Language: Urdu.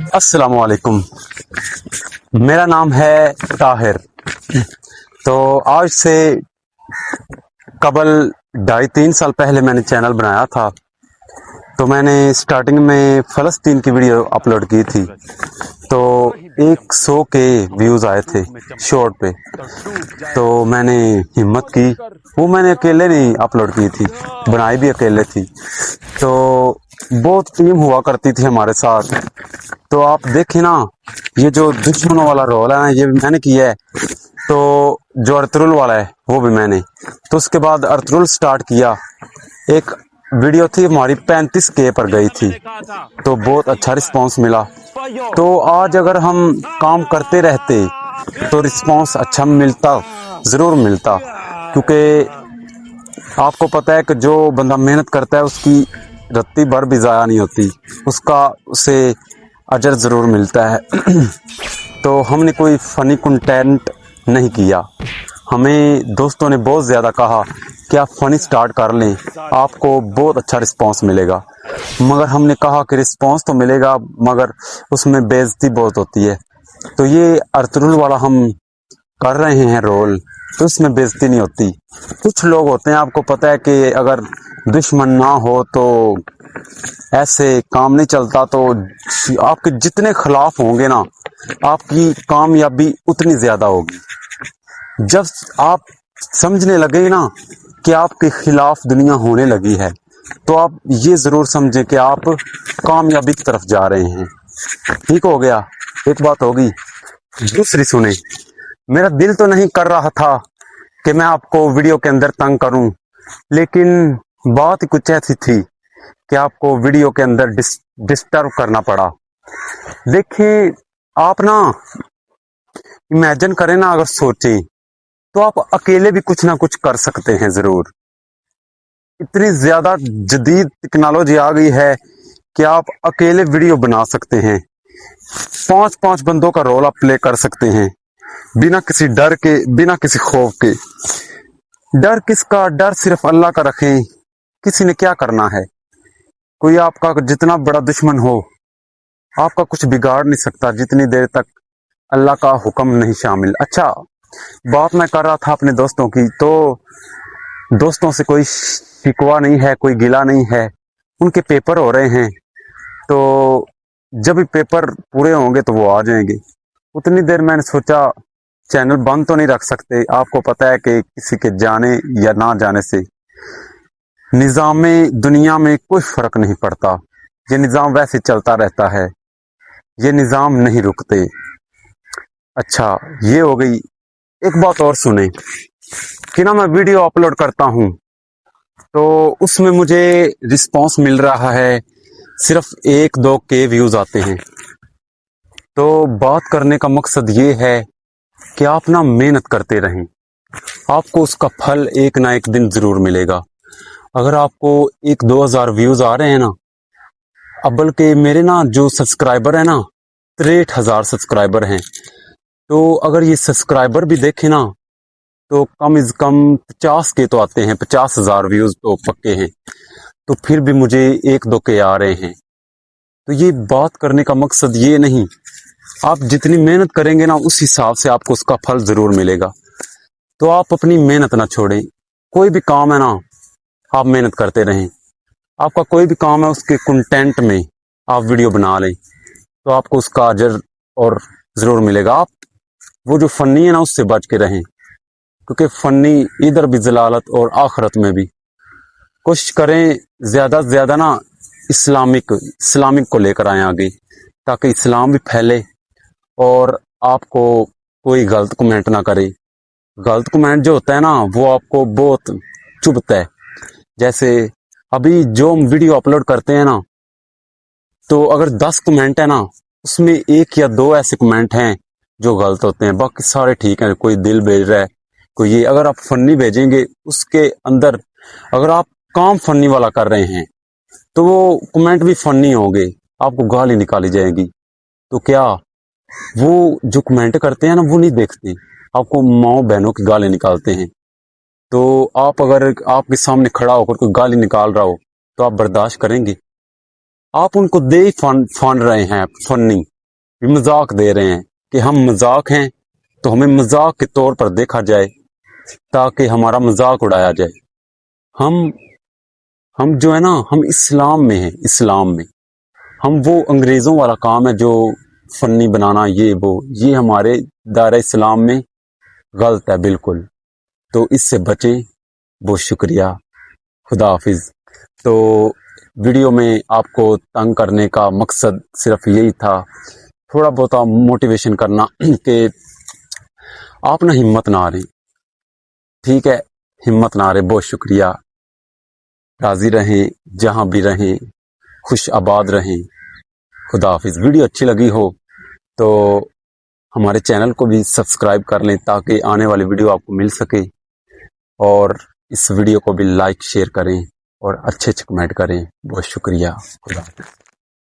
السلام علیکم، میرا نام ہے طاہر۔ تو آج سے قبل 2.5-3 سال پہلے میں نے چینل بنایا تھا۔ تو میں نے سٹارٹنگ میں فلسطین کی ویڈیو اپلوڈ کی تھی، تو 100 کے ویوز آئے تھے شارٹ پہ۔ تو میں نے ہمت کی، وہ میں نے اکیلے نہیں اپلوڈ کی تھی، بنائی بھی اکیلے تھی۔ تو بہت ٹیم ہوا کرتی تھی ہمارے ساتھ۔ تو آپ دیکھیں نا، یہ جو دشمنوں والا رول ہے نا، یہ بھی میں نے کیا ہے۔ تو جو ارطغرل والا ہے وہ بھی میں نے۔ تو اس کے بعد ارطغرل سٹارٹ کیا، ایک ویڈیو تھی ہماری 35K پر گئی تھی، تو بہت اچھا رسپانس ملا۔ تو آج اگر ہم کام کرتے رہتے تو رسپانس اچھا ملتا، ضرور ملتا، کیونکہ آپ کو پتہ ہے کہ جو بندہ محنت کرتا ہے اس کی رتی بھر بھی ضائع نہیں ہوتی، اسے اجر ضرور ملتا ہے۔ تو ہم نے کوئی فنی کنٹینٹ نہیں کیا، ہمیں دوستوں نے بہت زیادہ کہا کہ آپ فنی سٹارٹ کر لیں، آپ کو بہت اچھا رسپانس ملے گا۔ مگر ہم نے کہا کہ رسپانس تو ملے گا مگر اس میں بے عزتی بہت ہوتی ہے۔ تو یہ ارطغرل والا ہم کر رہے ہیں رول، تو اس میں بے عزتی نہیں ہوتی۔ کچھ لوگ ہوتے ہیں، آپ کو پتہ ہے کہ اگر دشمن نہ ہو تو ایسے کام نہیں چلتا۔ تو آپ کے جتنے خلاف ہوں گے نا، آپ کی کامیابی اتنی زیادہ ہوگی۔ جب آپ سمجھنے لگے نا کہ آپ کے خلاف دنیا ہونے لگی ہے، تو آپ یہ ضرور سمجھیں کہ آپ کامیابی کی طرف جا رہے ہیں۔ ٹھیک ہو گیا، ایک بات ہوگی۔ دوسری سنیں، میرا دل تو نہیں کر رہا تھا کہ میں آپ کو ویڈیو کے اندر تنگ کروں، لیکن بات کچھ ایسی تھی کہ آپ کو ویڈیو کے اندر ڈسٹرب کرنا پڑا۔ دیکھیں، آپ نا امیجن کریں نا، اگر سوچیں تو آپ اکیلے بھی کچھ نہ کچھ کر سکتے ہیں ضرور۔ اتنی زیادہ جدید ٹیکنالوجی آ گئی ہے کہ آپ اکیلے ویڈیو بنا سکتے ہیں، 5 بندوں کا رول آپ پلے کر سکتے ہیں، بنا کسی ڈر کے، بنا کسی خوف کے۔ ڈر کس کا؟ ڈر صرف اللہ کا رکھیں، کسی نے کیا کرنا ہے؟ کوئی آپ کا جتنا بڑا دشمن ہو، آپ کا کچھ بگاڑ نہیں سکتا جتنی دیر تک اللہ کا حکم نہیں شامل۔ اچھا، بات میں کر رہا تھا اپنے دوستوں کی، تو دوستوں سے کوئی شکوہ نہیں ہے، کوئی گلہ نہیں ہے، ان کے پیپر ہو رہے ہیں۔ تو جب بھی پیپر پورے ہوں گے تو وہ آ جائیں گے۔ اتنی دیر میں نے سوچا چینل بند تو نہیں رکھ سکتے، آپ کو پتہ ہے کہ کسی کے جانے یا نہ جانے سے نظام دنیا میں کوئی فرق نہیں پڑتا، یہ نظام ویسے چلتا رہتا ہے، یہ نظام نہیں رکتے۔ اچھا، یہ ہو گئی۔ ایک بات اور سنیں کہ نا، میں ویڈیو اپلوڈ کرتا ہوں تو اس میں مجھے رسپانس مل رہا ہے، صرف 1-2 کے ویوز آتے ہیں۔ تو بات کرنے کا مقصد یہ ہے کہ آپ نا محنت کرتے رہیں، آپ کو اس کا پھل ایک نہ ایک دن ضرور ملے گا۔ اگر آپ کو 1-2 ہزار ویوز آ رہے ہیں نا، اب بلکہ میرے نا جو سبسکرائبر ہیں نا، 63,000 سبسکرائبر ہیں، تو اگر یہ سبسکرائبر بھی دیکھیں نا تو کم از کم 50 کے تو آتے ہیں، 50,000 ویوز تو پکے ہیں، تو پھر بھی مجھے 1-2 کے آ رہے ہیں۔ تو یہ بات کرنے کا مقصد یہ نہیں، آپ جتنی محنت کریں گے نا اس حساب سے آپ کو اس کا پھل ضرور ملے گا۔ تو آپ اپنی محنت نہ چھوڑیں، کوئی بھی کام ہے نا، آپ محنت کرتے رہیں۔ آپ کا کوئی بھی کام ہے، اس کے کنٹینٹ میں آپ ویڈیو بنا لیں تو آپ کو اس کا اجر اور ضرور ملے گا۔ آپ وہ جو فنی ہے نا، اس سے بچ کے رہیں، کیونکہ فنی ادھر بھی ضلالت اور آخرت میں بھی۔ کوشش کریں زیادہ سے زیادہ نا اسلامک کو لے کر آئیں آگے، تاکہ اسلام بھی پھیلے اور آپ کو کوئی غلط کمنٹ نہ کرے۔ غلط کمنٹ جو ہوتا ہے نا، وہ آپ کو بہت چبھتا ہے۔ جیسے ابھی جو ہم ویڈیو اپلوڈ کرتے ہیں نا، تو اگر 10 کمنٹ ہے نا، اس میں 1 یا 2 ایسے کمنٹ ہیں جو غلط ہوتے ہیں، باقی سارے ٹھیک ہیں۔ کوئی دل بھیج رہا ہے، کوئی یہ۔ اگر آپ فنی بھیجیں گے، اس کے اندر اگر آپ کام فنی والا کر رہے ہیں تو وہ کمنٹ بھی فنی ہوں گے، آپ کو گالی نکالی جائے گی۔ تو کیا وہ جو کمنٹ کرتے ہیں نا، وہ نہیں دیکھتے، آپ کو ماؤں بہنوں کی گالی نکالتے ہیں۔ تو آپ اگر آپ کے سامنے کھڑا ہو کر کوئی گالی نکال رہا ہو تو آپ برداشت کریں گے؟ آپ ان کو دے ہی فن رہے ہیں فنی، بھی مذاق دے رہے ہیں کہ ہم مذاق ہیں تو ہمیں مذاق کے طور پر دیکھا جائے تاکہ ہمارا مذاق اڑایا جائے. ہم جو ہے نا ہم اسلام میں ہیں. اسلام میں ہم وہ انگریزوں والا کام ہے جو فنی بنانا یہ ہمارے دائرہ اسلام میں غلط ہے بالکل. تو اس سے بچیں. بہت شکریہ. خدا حافظ. تو ویڈیو میں آپ کو تنگ کرنے کا مقصد صرف یہی تھا، تھوڑا بہت موٹیویشن کرنا کہ آپ نہ ہمت نہ ہاریں. ٹھیک ہے، ہمت نہ ہاریں. بہت شکریہ. راضی رہیں، جہاں بھی رہیں خوش آباد رہیں. خدا حافظ. ویڈیو اچھی لگی ہو تو ہمارے چینل کو بھی سبسکرائب کر لیں تاکہ آنے والی ویڈیو آپ کو مل سکے، اور اس ویڈیو کو بھی لائک شیئر کریں اور اچھے کمنٹ کریں. بہت شکریہ. خدا حافظ.